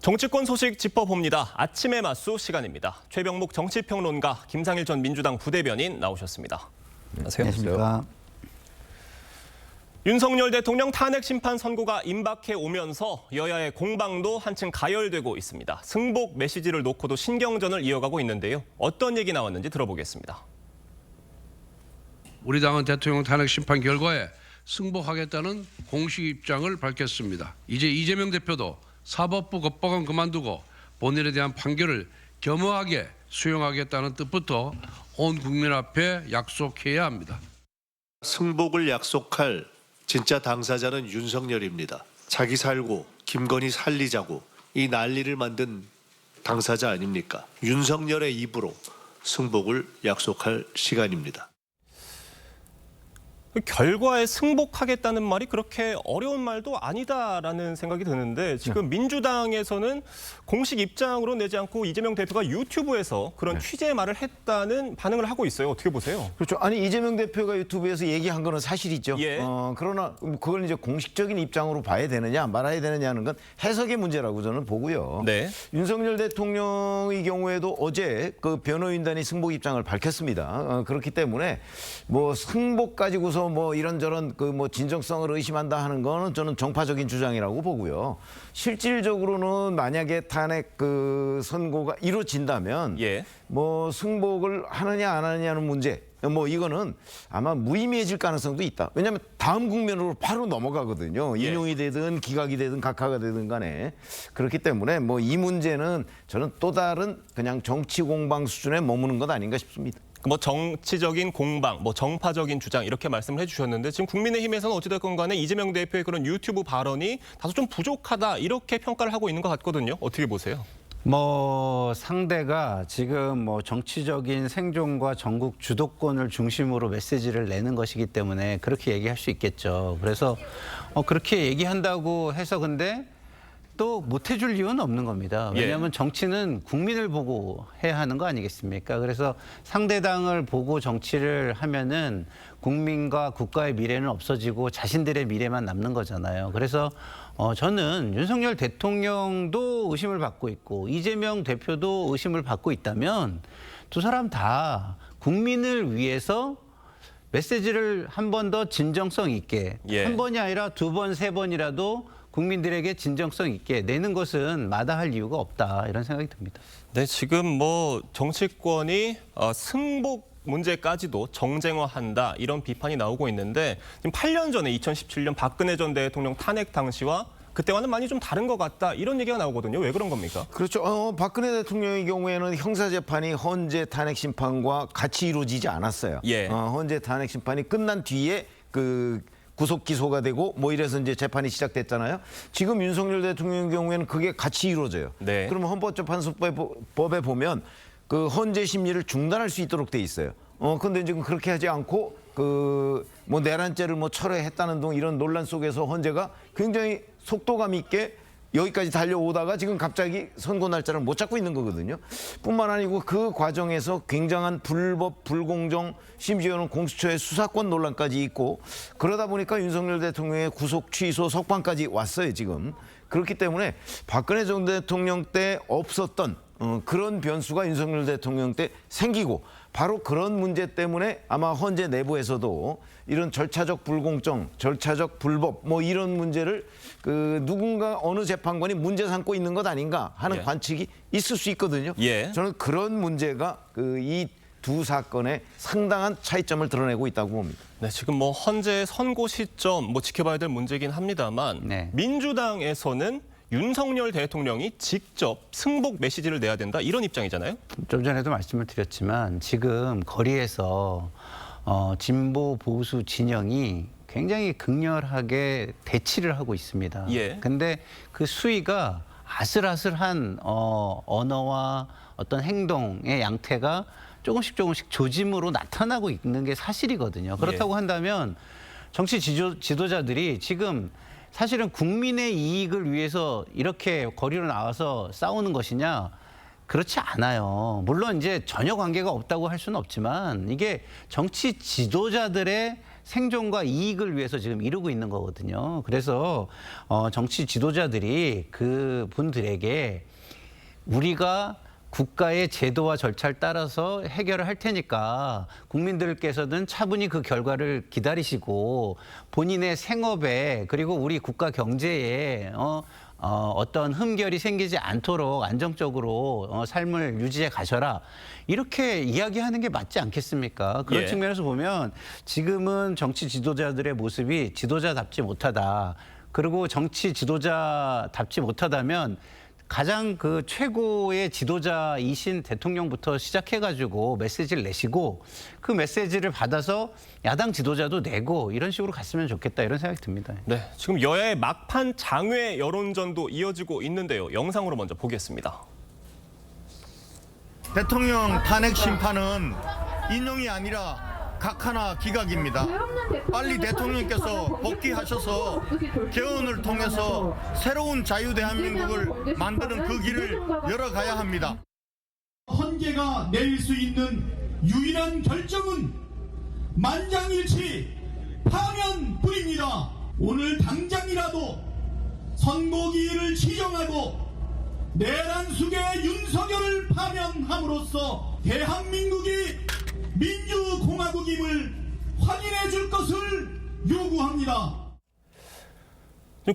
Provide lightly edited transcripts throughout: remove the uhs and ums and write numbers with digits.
정치권 소식 짚어봅니다. 아침의 맞수 시간입니다. 최병묵 정치평론가, 김상일 전 민주당 부대변인 나오셨습니다. 안녕하세요. 안녕하십니까. 윤석열 대통령 탄핵 심판 선고가 임박해 오면서 여야의 공방도 한층 가열되고 있습니다. 승복 메시지를 놓고도 신경전을 이어가고 있는데요. 어떤 얘기 나왔는지 들어보겠습니다. 우리 당은 대통령 탄핵 심판 결과에 승복하겠다는 공식 입장을 밝혔습니다. 이제 이재명 대표도 사법부 겁박은 그만두고 본인에 대한 판결을 겸허하게 수용하겠다는 뜻부터 온 국민 앞에 약속해야 합니다. 승복을 약속할 진짜 당사자는 윤석열입니다. 자기 살고 김건희 살리자고 이 난리를 만든 당사자 아닙니까? 윤석열의 입으로 승복을 약속할 시간입니다. 결과에 승복하겠다는 말이 그렇게 어려운 말도 아니다라는 생각이 드는데 지금 민주당에서는 공식 입장으로 내지 않고 이재명 대표가 유튜브에서 그런 취재의 말을 했다는 반응을 하고 있어요. 어떻게 보세요? 그렇죠. 아니 이재명 대표가 유튜브에서 얘기한 거는 사실이죠. 예. 그러나 그걸 이제 공식적인 입장으로 봐야 되느냐 말아야 되느냐는 건 해석의 문제라고 저는 보고요. 네. 윤석열 대통령의 경우에도 어제 그 변호인단이 승복 입장을 밝혔습니다. 그렇기 때문에 뭐 승복 가지고서 뭐 이런저런 그 뭐 진정성을 의심한다 하는 거는 저는 정파적인 주장이라고 보고요. 실질적으로는 만약에 탄핵 그 선고가 이루어진다면 예. 뭐 승복을 하느냐 안 하느냐는 문제. 뭐 이거는 아마 무의미해질 가능성도 있다. 왜냐하면 다음 국면으로 바로 넘어가거든요. 예. 인용이 되든 기각이 되든 각하가 되든 간에. 그렇기 때문에 뭐 이 문제는 저는 또 다른 그냥 정치 공방 수준에 머무는 것 아닌가 싶습니다. 뭐 정치적인 공방, 뭐 정파적인 주장 이렇게 말씀을 해주셨는데 지금 국민의힘에서는 어찌됐건 간에 이재명 대표의 그런 유튜브 발언이 다소 좀 부족하다 이렇게 평가를 하고 있는 것 같거든요. 어떻게 보세요? 뭐 상대가 지금 뭐 정치적인 생존과 전국 주도권을 중심으로 메시지를 내는 것이기 때문에 그렇게 얘기할 수 있겠죠. 그래서 그렇게 얘기한다고 해서 근데 또 못 해줄 이유는 없는 겁니다. 왜냐하면 정치는 국민을 보고 해야 하는 거 아니겠습니까? 그래서 상대당을 보고 정치를 하면은 국민과 국가의 미래는 없어지고 자신들의 미래만 남는 거잖아요. 그래서 저는 윤석열 대통령도 의심을 받고 있고 이재명 대표도 의심을 받고 있다면 두 사람 다 국민을 위해서 메시지를 한 번 더 진정성 있게 한 번이 아니라 두 번, 세 번이라도 국민들에게 진정성 있게 내는 것은 마다할 이유가 없다 이런 생각이 듭니다. 네, 지금 뭐 정치권이 승복 문제까지도 정쟁화한다 이런 비판이 나오고 있는데 지금 8년 전에 2017년 박근혜 전 대통령 탄핵 당시와 그때와는 많이 좀 다른 것 같다 이런 얘기가 나오거든요. 왜 그런 겁니까? 그렇죠. 박근혜 대통령의 경우에는 형사재판이 헌재 탄핵 심판과 같이 이루어지지 않았어요. 예. 헌재 탄핵 심판이 끝난 뒤에 그 구속 기소가 되고 뭐 이래서 이제 재판이 시작됐잖아요. 지금 윤석열 대통령의 경우에는 그게 같이 이루어져요. 네. 그러면 헌법재판소법에 보면 그 헌재 심리를 중단할 수 있도록 돼 있어요. 근데 지금 그렇게 하지 않고 그 뭐 내란죄를 뭐 철회했다는 등 이런 논란 속에서 헌재가 굉장히 속도감 있게 여기까지 달려오다가 지금 갑자기 선고 날짜를 못 잡고 있는 거거든요. 뿐만 아니고 그 과정에서 굉장한 불법, 불공정, 심지어는 공수처의 수사권 논란까지 있고 그러다 보니까 윤석열 대통령의 구속, 취소, 석방까지 왔어요, 지금. 그렇기 때문에 박근혜 전 대통령 때 없었던 그런 변수가 윤석열 대통령 때 생기고 바로 그런 문제 때문에 아마 헌재 내부에서도 이런 절차적 불공정, 절차적 불법 뭐 이런 문제를 그 누군가 어느 재판관이 문제 삼고 있는 것 아닌가 하는 관측이 있을 수 있거든요. 예. 저는 그런 문제가 그 이 두 사건의 상당한 차이점을 드러내고 있다고 봅니다. 네, 지금 뭐 헌재 선고 시점 뭐 지켜봐야 될 문제긴 합니다만 네. 민주당에서는 윤석열 대통령이 직접 승복 메시지를 내야 된다 이런 입장이잖아요. 좀 전에도 말씀을 드렸지만 지금 거리에서 진보 보수 진영이 굉장히 극렬하게 대치를 하고 있습니다. 예. 근데 그 수위가 아슬아슬한 언어와 어떤 행동의 양태가 조금씩 조짐으로 나타나고 있는 게 사실이거든요. 그렇다고 한다면 정치 지도자들이 지금 사실은 국민의 이익을 위해서 이렇게 거리로 나와서 싸우는 것이냐? 그렇지 않아요. 물론 이제 전혀 관계가 없다고 할 수는 없지만 이게 정치 지도자들의 생존과 이익을 위해서 지금 이루고 있는 거거든요. 그래서 정치 지도자들이 그 분들에게 우리가 국가의 제도와 절차를 따라서 해결을 할 테니까 국민들께서는 차분히 그 결과를 기다리시고 본인의 생업에 그리고 우리 국가 경제에 어떤 흠결이 생기지 않도록 안정적으로 삶을 유지해 가셔라. 이렇게 이야기하는 게 맞지 않겠습니까? 그런 예. 측면에서 보면 지금은 정치 지도자들의 모습이 지도자답지 못하다. 그리고 정치 지도자답지 못하다면 가장 그 최고의 지도자이신 대통령부터 시작해가지고 메시지를 내시고 그 메시지를 받아서 야당 지도자도 내고 이런 식으로 갔으면 좋겠다 이런 생각이 듭니다. 네, 지금 여야의 막판 장외 여론전도 이어지고 있는데요. 영상으로 먼저 보겠습니다. 대통령 탄핵 심판은 인용이 아니라 각하나 기각입니다. 빨리 대통령께서 복귀하셔서 개헌을 통해서 새로운 자유 대한민국을 만드는 그 길을 열어가야 합니다. 헌재가 내릴 수 있는 유일한 결정은 만장일치 파면뿐입니다. 오늘 당장이라도 선고기일을 지정하고 내란숙의 윤석열을 파면함으로써 대한민국이 민주공화국임을 확인해 줄 것을 요구합니다.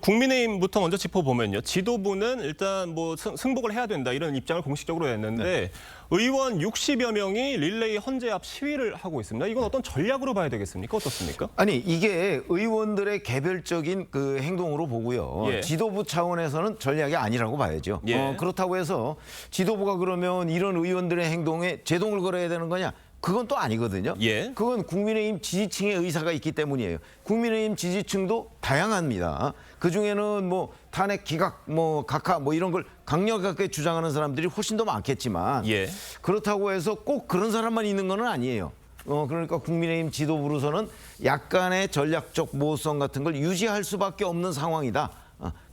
국민의힘부터 먼저 짚어보면요. 지도부는 일단 뭐 승복을 해야 된다 이런 입장을 공식적으로 냈는데 의원 60여 명이 릴레이 헌재 앞 시위를 하고 있습니다. 이건 어떤 전략으로 봐야 되겠습니까? 어떻습니까? 아니 이게 의원들의 개별적인 그 행동으로 보고요. 예. 지도부 차원에서는 전략이 아니라고 봐야죠. 예. 그렇다고 해서 지도부가 그러면 이런 의원들의 행동에 제동을 걸어야 되는 거냐? 그건 또 아니거든요. 예. 그건 국민의힘 지지층의 의사가 있기 때문이에요. 국민의힘 지지층도 다양합니다. 그 중에는 뭐 탄핵 기각, 뭐 각하, 뭐 이런 걸 강력하게 주장하는 사람들이 훨씬 더 많겠지만 예. 그렇다고 해서 꼭 그런 사람만 있는 건 아니에요. 그러니까 국민의힘 지도부로서는 약간의 전략적 모호성 같은 걸 유지할 수밖에 없는 상황이다.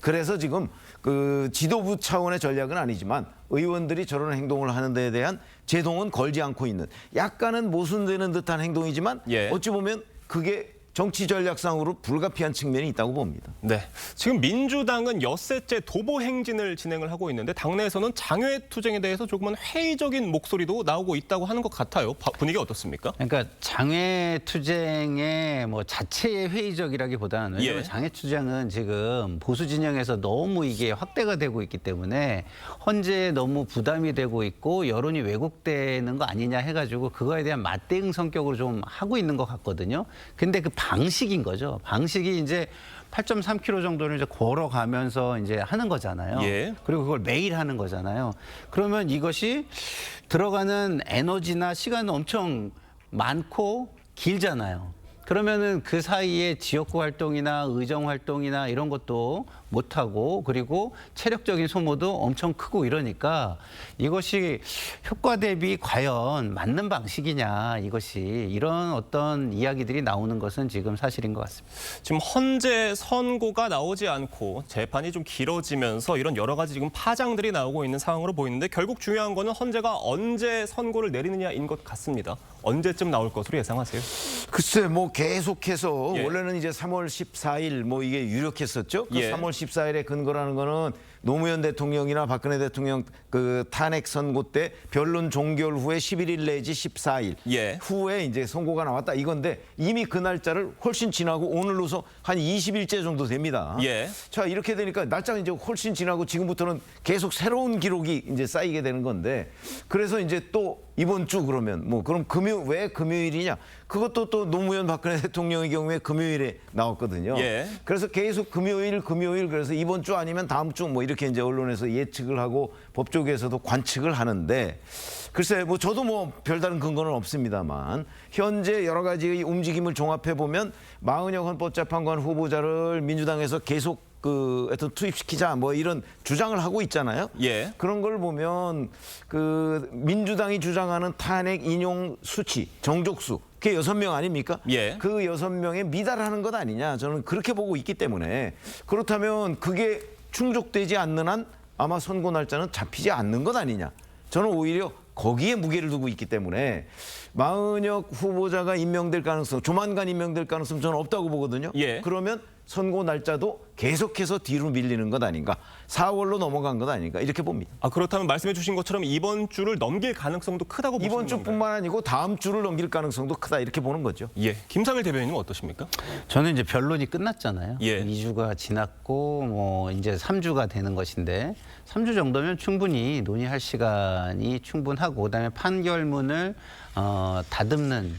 그래서 지금 그 지도부 차원의 전략은 아니지만 의원들이 저런 행동을 하는 데에 대한 제동은 걸지 않고 있는 약간은 모순되는 듯한 행동이지만 예. 어찌 보면 그게 정치 전략상으로 불가피한 측면이 있다고 봅니다. 네, 지금 민주당은 엿새째 도보 행진을 진행을 하고 있는데 당내에서는 장외 투쟁에 대해서 조금은 회의적인 목소리도 나오고 있다고 하는 것 같아요. 분위기 어떻습니까? 그러니까 장외 투쟁의 뭐 자체의 회의적이라기보다는 왜냐하면 예. 장외 투쟁은 지금 보수 진영에서 너무 이게 확대가 되고 있기 때문에 헌재에 너무 부담이 되고 있고 여론이 왜곡되는 거 아니냐 해가지고 그거에 대한 맞대응 성격으로 좀 하고 있는 것 같거든요. 근데 그 방식인 거죠. 방식이 이제 8.3km 정도를 이제 걸어가면서 이제 하는 거잖아요. 예. 그리고 그걸 매일 하는 거잖아요. 그러면 이것이 들어가는 에너지나 시간은 엄청 많고 길잖아요. 그러면은 그 사이에 지역구 활동이나 의정 활동이나 이런 것도 못하고 그리고 체력적인 소모도 엄청 크고 이러니까 이것이 효과 대비 과연 맞는 방식이냐 이것이 이런 어떤 이야기들이 나오는 것은 지금 사실인 것 같습니다. 지금 헌재 선고가 나오지 않고 재판이 좀 길어지면서 이런 여러 가지 지금 파장들이 나오고 있는 상황으로 보이는데 결국 중요한 거는 헌재가 언제 선고를 내리느냐인 것 같습니다. 언제쯤 나올 것으로 예상하세요? 글쎄 뭐 계속해서 예. 원래는 이제 3월 14일 뭐 이게 유력했었죠. 그 예. 3월 14일에 근거라는 거는 노무현 대통령이나 박근혜 대통령 그 탄핵 선고 때 변론 종결 후에 11일 내지 14일 예. 후에 이제 선고가 나왔다 이건데 이미 그 날짜를 훨씬 지나고 오늘로서 한 20일째 정도 됩니다. 예. 자 이렇게 되니까 날짜가 이제 훨씬 지나고 지금부터는 계속 새로운 기록이 이제 쌓이게 되는 건데 그래서 이제 또 이번 주 그러면 뭐 그럼 왜 금요일이냐? 그것도 또 노무현 박근혜 대통령의 경우에 금요일에 나왔거든요. 예. 그래서 계속 금요일 그래서 이번 주 아니면 다음 주 뭐 이렇게 이제 언론에서 예측을 하고 법조계에서도 관측을 하는데 글쎄 뭐 저도 뭐 별다른 근거는 없습니다만 현재 여러 가지의 움직임을 종합해 보면 마은혁 헌법재판관 후보자를 민주당에서 계속 그 하여튼 투입시키자 뭐 이런 주장을 하고 있잖아요. 예. 그런 걸 보면 그 민주당이 주장하는 탄핵 인용 수치 정족수 그게 6명 아닙니까? 예. 그 6명에 미달하는 것 아니냐 저는 그렇게 보고 있기 때문에 그렇다면 그게 충족되지 않는 한 아마 선고 날짜는 잡히지 않는 것 아니냐. 저는 오히려 거기에 무게를 두고 있기 때문에 마은혁 후보자가 임명될 가능성, 조만간 임명될 가능성 저는 없다고 보거든요. 예. 그러면 선고 날짜도 계속해서 뒤로 밀리는 것 아닌가, 4월로 넘어간 것 아닌가 이렇게 봅니다. 그렇다면 말씀해 주신 것처럼 이번 주를 넘길 가능성도 크다고 보시는 이번 건가요? 주뿐만 아니고 다음 주를 넘길 가능성도 크다 이렇게 보는 거죠. 예, 김상일 대변인은 어떠십니까? 저는 이제 변론이 끝났잖아요. 예. 2주가 지났고 뭐 이제 3주가 되는 것인데 3주 정도면 충분히 논의할 시간이 충분하고 그다음에 판결문을 다듬는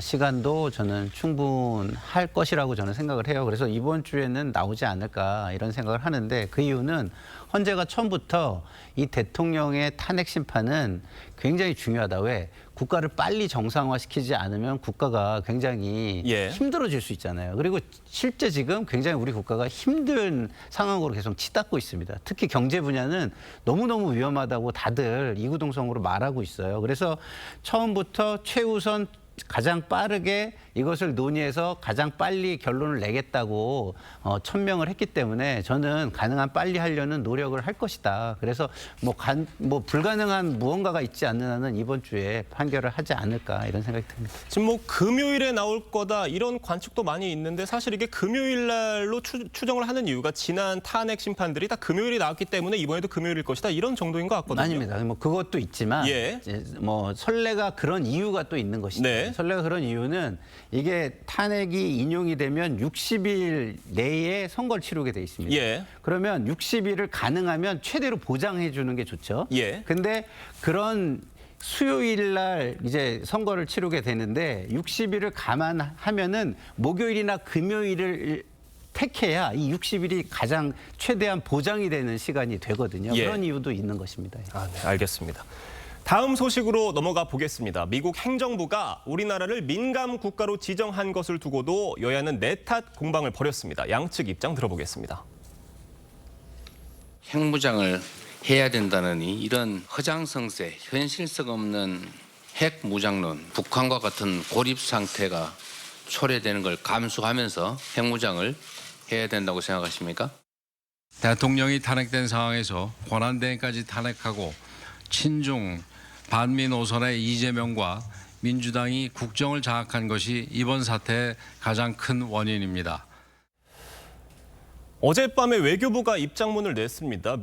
시간도 저는 충분할 것이라고 저는 생각을 해요. 그래서 이번 주에는 나오지 않을까 이런 생각을 하는데 그 이유는 헌재가 처음부터 이 대통령의 탄핵 심판은 굉장히 중요하다. 왜? 국가를 빨리 정상화시키지 않으면 국가가 굉장히 예. 힘들어질 수 있잖아요. 그리고 실제 지금 굉장히 우리 국가가 힘든 상황으로 계속 치닫고 있습니다. 특히 경제 분야는 너무너무 위험하다고 다들 이구동성으로 말하고 있어요. 그래서 처음부터 최우선 가장 빠르게 이것을 논의해서 가장 빨리 결론을 내겠다고 천명을 했기 때문에 저는 가능한 빨리 하려는 노력을 할 것이다. 그래서 뭐 불가능한 무언가가 있지 않는 한은 이번 주에 판결을 하지 않을까 이런 생각이 듭니다. 지금 뭐 금요일에 나올 거다 이런 관측도 많이 있는데 사실 이게 금요일 날로 추정을 하는 이유가 지난 탄핵 심판들이 다 금요일에 나왔기 때문에 이번에도 금요일일 것이다 이런 정도인 것 같거든요. 아닙니다. 뭐 그것도 있지만 예. 이제 뭐 설레가 그런 이유가 또 있는 것이죠. 네. 설레가 그런 이유는 이게 탄핵이 인용이 되면 60일 내에 선거를 치르게 돼 있습니다. 예. 그러면 60일을 가능하면 최대로 보장해 주는 게 좋죠. 예. 근데 그런 수요일 날 이제 선거를 치르게 되는데 60일을 감안하면은 목요일이나 금요일을 택해야 이 60일이 가장 최대한 보장이 되는 시간이 되거든요. 예. 그런 이유도 있는 것입니다. 네, 알겠습니다. 다음 소식으로 넘어가 보겠습니다. 미국 행정부가 우리나라를 민감 국가로 지정한 것을 두고도 여야는 내탓 공방을 벌였습니다. 양측 입장 들어보겠습니다. 핵무장을 해야 된다느니 이런 허장성세, 현실성 없는 핵무장론, 북한과 같은 고립 상태가 초래되는 걸 감수하면서 핵무장을 해야 된다고 생각하십니까? 대통령이 탄핵된 상황에서 권한대행까지 탄핵하고 친중 반미 노선의 이재명과 민주당이 국정을 장악한 것이 이번 사태의 가장 큰 원인입니다. 어젯밤에 외교부가 입장문을 냈습니다.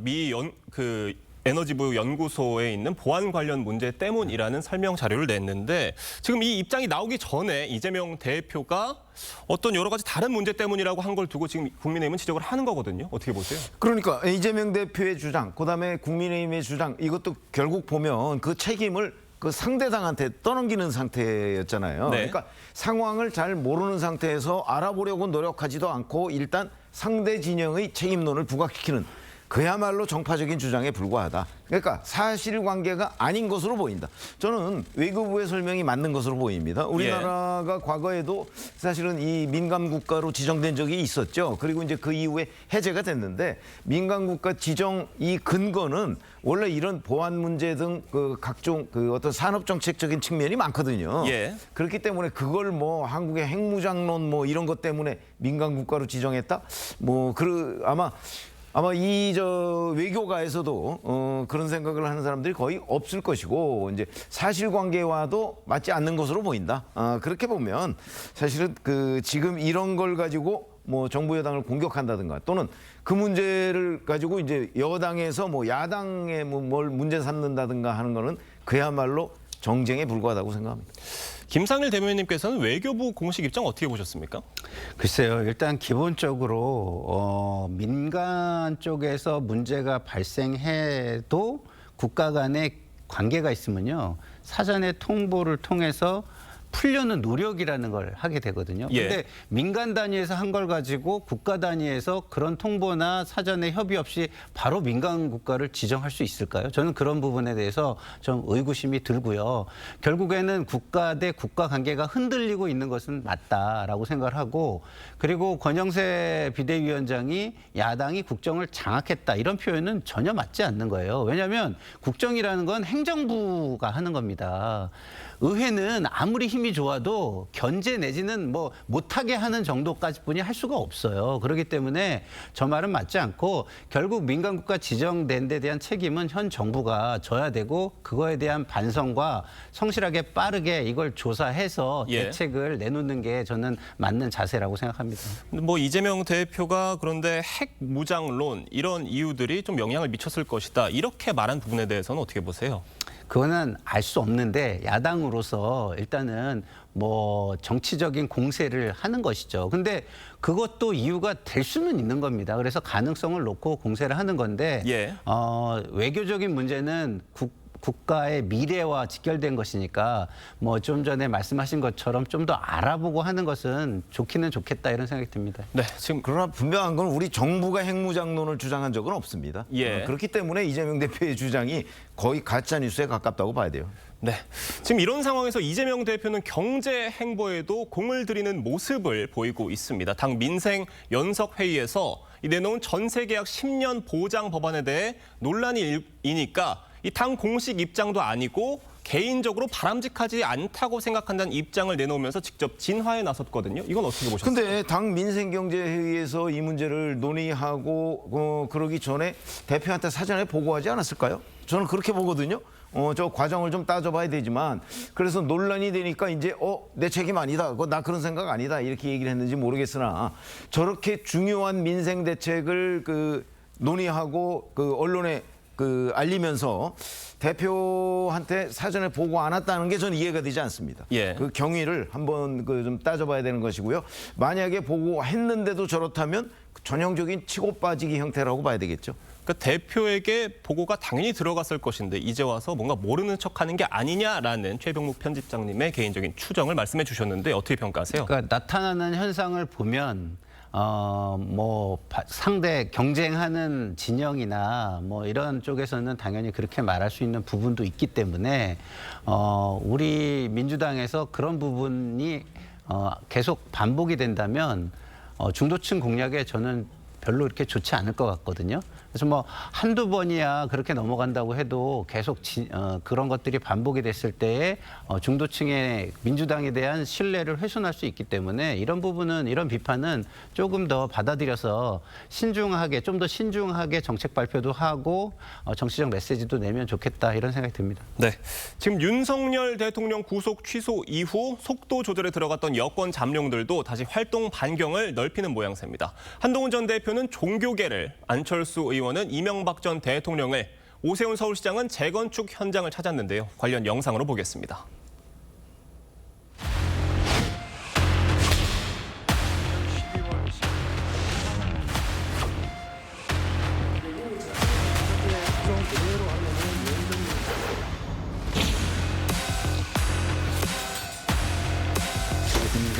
에너지부 연구소에 있는 보안 관련 문제 때문이라는 설명 자료를 냈는데 지금 이 입장이 나오기 전에 이재명 대표가 어떤 여러 가지 다른 문제 때문이라고 한 걸 두고 지금 국민의힘은 지적을 하는 거거든요. 어떻게 보세요? 그러니까 이재명 대표의 주장, 그다음에 국민의힘의 주장 이것도 결국 보면 그 책임을 그 상대당한테 떠넘기는 상태였잖아요. 네. 그러니까 상황을 잘 모르는 상태에서 알아보려고 노력하지도 않고 일단 상대 진영의 책임론을 부각시키는 그야말로 정파적인 주장에 불과하다. 그러니까 사실관계가 아닌 것으로 보인다. 저는 외교부의 설명이 맞는 것으로 보입니다. 우리나라가 과거에도 사실은 이 민감국가로 지정된 적이 있었죠. 그리고 이제 그 이후에 해제가 됐는데 민감국가 지정 이 근거는 원래 이런 보안 문제 등 그 각종 그 어떤 산업정책적인 측면이 많거든요. 예. 그렇기 때문에 그걸 뭐 한국의 핵무장론 뭐 이런 것 때문에 민감국가로 지정했다? 뭐 아마 이 외교가에서도 그런 생각을 하는 사람들이 거의 없을 것이고 이제 사실관계와도 맞지 않는 것으로 보인다. 그렇게 보면 사실은 그 지금 이런 걸 가지고 뭐 정부 여당을 공격한다든가 또는 그 문제를 가지고 이제 여당에서 뭐 야당에 뭘 문제 삼는다든가 하는 거는 그야말로 정쟁에 불과하다고 생각합니다. 김상일 대변인님께서는 외교부 공식 입장 어떻게 보셨습니까? 글쎄요. 일단 기본적으로 민간 쪽에서 문제가 발생해도 국가 간의 관계가 있으면요. 사전에 통보를 통해서 풀려는 노력이라는 걸 하게 되거든요. 그런데 예. 민간 단위에서 한 걸 가지고 국가 단위에서 그런 통보나 사전에 협의 없이 바로 민간 국가를 지정할 수 있을까요? 저는 그런 부분에 대해서 좀 의구심이 들고요. 결국에는 국가 대 국가 관계가 흔들리고 있는 것은 맞다라고 생각을 하고 그리고 권영세 비대위원장이 야당이 국정을 장악했다 이런 표현은 전혀 맞지 않는 거예요. 왜냐하면 국정이라는 건 행정부가 하는 겁니다. 의회는 아무리 힘이 힘이 좋아도 견제 내지는 뭐 못하게 하는 정도까지뿐이 할 수가 없어요. 그렇기 때문에 저 말은 맞지 않고 결국 민간국가 지정된 데 대한 책임은 현 정부가 져야 되고 그거에 대한 반성과 성실하게 빠르게 이걸 조사해서 예. 대책을 내놓는 게 저는 맞는 자세라고 생각합니다. 뭐 이재명 대표가 그런데 핵 무장론 이런 이유들이 좀 영향을 미쳤을 것이다. 이렇게 말한 부분에 대해서는 어떻게 보세요? 그거는 알 수 없는데 야당으로서 일단은 뭐 정치적인 공세를 하는 것이죠. 근데 그것도 이유가 될 수는 있는 겁니다. 그래서 가능성을 놓고 공세를 하는 건데 예. 외교적인 문제는 국가의 미래와 직결된 것이니까 뭐 좀 전에 말씀하신 것처럼 좀 더 알아보고 하는 것은 좋기는 좋겠다 이런 생각이 듭니다. 네, 지금 그러나 분명한 건 우리 정부가 핵무장론을 주장한 적은 없습니다. 예. 그렇기 때문에 이재명 대표의 주장이 거의 가짜 뉴스에 가깝다고 봐야 돼요. 네. 지금 이런 상황에서 이재명 대표는 경제 행보에도 공을 들이는 모습을 보이고 있습니다. 당 민생 연석 회의에서 내놓은 전세 계약 10년 보장 법안에 대해 논란이 일니까 이 당 공식 입장도 아니고 개인적으로 바람직하지 않다고 생각한다는 입장을 내놓으면서 직접 진화에 나섰거든요. 이건 어떻게 보셨어요? 근데 당 민생경제회의에서 이 문제를 논의하고 그러기 전에 대표한테 사전에 보고하지 않았을까요? 저는 그렇게 보거든요. 저 과정을 좀 따져봐야 되지만 그래서 논란이 되니까 이제 내 책임 아니다. 나 그런 생각 아니다. 이렇게 얘기를 했는지 모르겠으나 저렇게 중요한 민생 대책을 논의하고 언론에 알리면서 대표한테 사전에 보고 안 왔다는 게 저는 이해가 되지 않습니다. 예. 그 경위를 한번 좀 따져봐야 되는 것이고요. 만약에 보고했는데도 저렇다면 전형적인 치고 빠지기 형태라고 봐야 되겠죠. 그러니까 대표에게 보고가 당연히 들어갔을 것인데 이제 와서 뭔가 모르는 척하는 게 아니냐라는 최병묵 편집장님의 개인적인 추정을 말씀해 주셨는데 어떻게 평가하세요? 그러니까 나타나는 현상을 보면 상대 경쟁하는 진영이나 뭐 이런 쪽에서는 당연히 그렇게 말할 수 있는 부분도 있기 때문에 우리 민주당에서 그런 부분이 계속 반복이 된다면 중도층 공략에 저는 별로 이렇게 좋지 않을 것 같거든요. 그래서 뭐 한두 번이야 그렇게 넘어간다고 해도 계속 그런 것들이 반복이 됐을 때에 중도층의 민주당에 대한 신뢰를 훼손할 수 있기 때문에 이런 부분은 이런 비판은 조금 더 받아들여서 신중하게 좀 더 신중하게 정책 발표도 하고 정치적 메시지도 내면 좋겠다 이런 생각이 듭니다. 네, 지금 윤석열 대통령 구속 취소 이후 속도 조절에 들어갔던 여권 잠룡들도 다시 활동 반경을 넓히는 모양새입니다. 한동훈 전 대표는 종교계를, 안철수 의원은 이명박 전 대통령을, 오세훈 서울시장은 재건축 현장을 찾았는데요. 관련 영상으로 보겠습니다.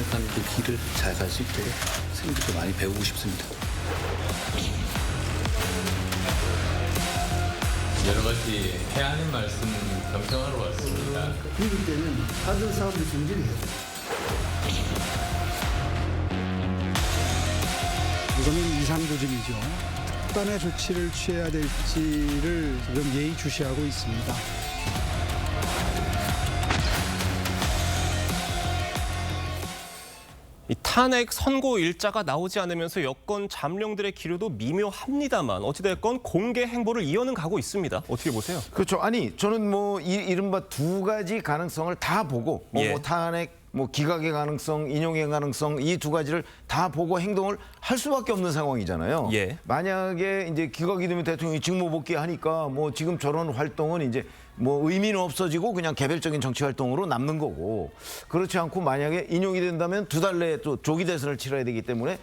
생각하는 그 길을 잘 갈 수 있도록 선생님들도 많이 배우고 싶습니다. 여러 가지 해야 하는 말씀 경청하러 왔습니다. 이럴 때는 다른 사람들 중지를 해야 돼요. 이거는 이상조직이죠. 특단의 조치를 취해야 될지를 좀 예의주시하고 있습니다. 이 탄핵 선고 일자가 나오지 않으면서 여권 잠룡들의 기류도 미묘합니다만 어찌됐건 공개 행보를 이어는 가고 있습니다. 어떻게 보세요? 그렇죠. 아니 저는 뭐 이른바 두 가지 가능성을 다 보고 예. 탄핵, 기각의 가능성, 인용의 가능성 이 두 가지를 다 보고 행동을 할 수밖에 없는 상황이잖아요. 예. 만약에 이제 기각이 되면 대통령이 직무 복귀하니까 지금 저런 활동은 이제 의미는 없어지고 그냥 개별적인 정치 활동으로 남는 거고 그렇지 않고 만약에 인용이 된다면 2달 내에 또 조기 대선을 치러야 되기 때문에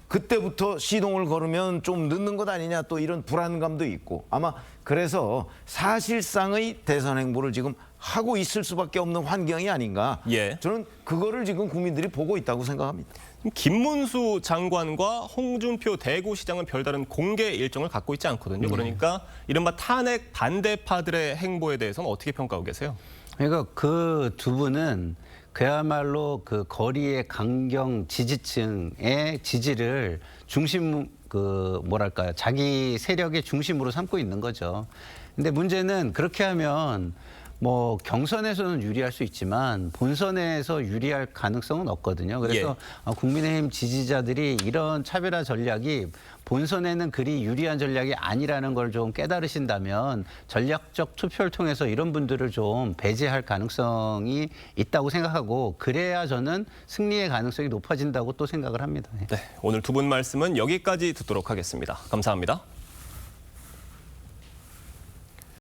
그때부터 시동을 걸으면 좀 늦는 것 아니냐 또 이런 불안감도 있고 아마 그래서 사실상의 대선 행보를 지금 하고 있을 수밖에 없는 환경이 아닌가. 예. 저는 그거를 지금 국민들이 보고 있다고 생각합니다. 김문수 장관과 홍준표 대구시장은 별다른 공개 일정을 갖고 있지 않거든요. 그러니까 이른바 탄핵 반대파들의 행보에 대해서는 어떻게 평가하고 계세요? 그러니까 그 두 분은 그야말로 그 거리의 강경 지지층의 지지를 중심 자기 세력의 중심으로 삼고 있는 거죠. 근데 문제는 그렇게 하면 뭐 경선에서는 유리할 수 있지만 본선에서 유리할 가능성은 없거든요. 그래서 국민의힘 지지자들이 이런 차별화 전략이 본선에는 그리 유리한 전략이 아니라는 걸 좀 깨달으신다면 전략적 투표를 통해서 이런 분들을 좀 배제할 가능성이 있다고 생각하고 그래야 저는 승리의 가능성이 높아진다고 또 생각을 합니다. 네, 오늘 두 분 말씀은 여기까지 듣도록 하겠습니다. 감사합니다.